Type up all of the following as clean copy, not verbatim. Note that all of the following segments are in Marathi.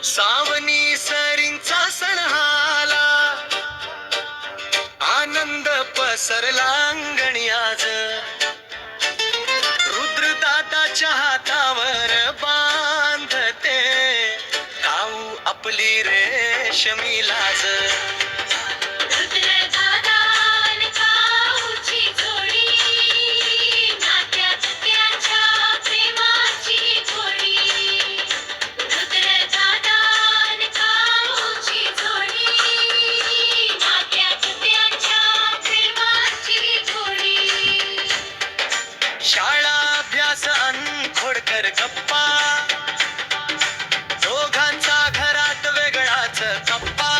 सावनी सरींचा सण आला, आनंद पसरला अंगणी आज. रुद्रदादाच्या हातावर बांधते काऊ आपली रेशमी लाज. शाळा अभ्यास अन खोडकर गप्पा, दोघांचा घरात वेगळाच गप्पा.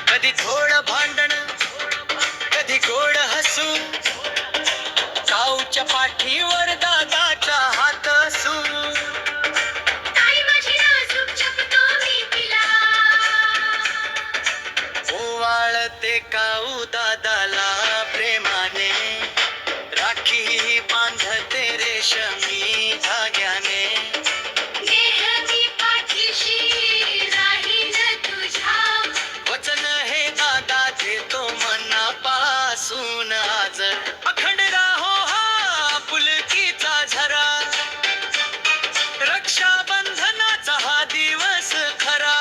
कधी थोडं भांडण, कधी गोड हसू, काऊच्या पाठीवर दादाचा हात असू. ओवाळते काऊ दादाला प्रेमाने, राखी बांधते रेशमी धाग्याने. वचन हे दादा देतो मनापासून आज. अखंड राहो हा पुलकीचा झरा, रक्षाबंधनाचा हा दिवस खरा.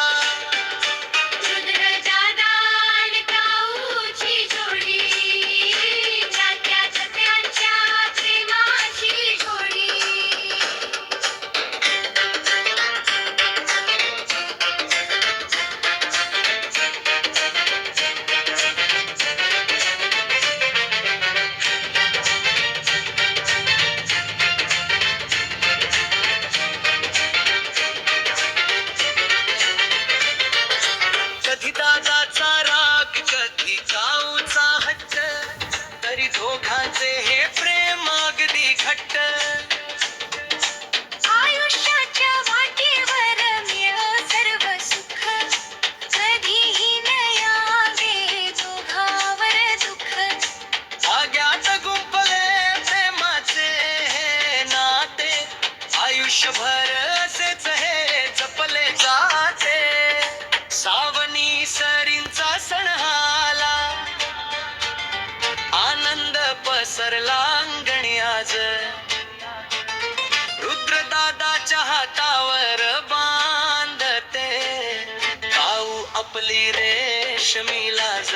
कधी दादाचा राग, कधी काऊचा हट्ट, तरी दोघांचे हे प्रेम अगदी घट्ट. आयुष्याच्या वाटेवर मिळो सर्व सुख, कधीही न यावे दोघावर दुःख. धाग्यात गुंफले प्रेमाचे हे नाते, आयुष्यभर असेच हे जपले जाते. सावनी सरींचा सण आला, आनंद पसरला अंगणी आज. रुद्रदादाच्या हातावर बांधते काऊ आपली रेशमी लाज.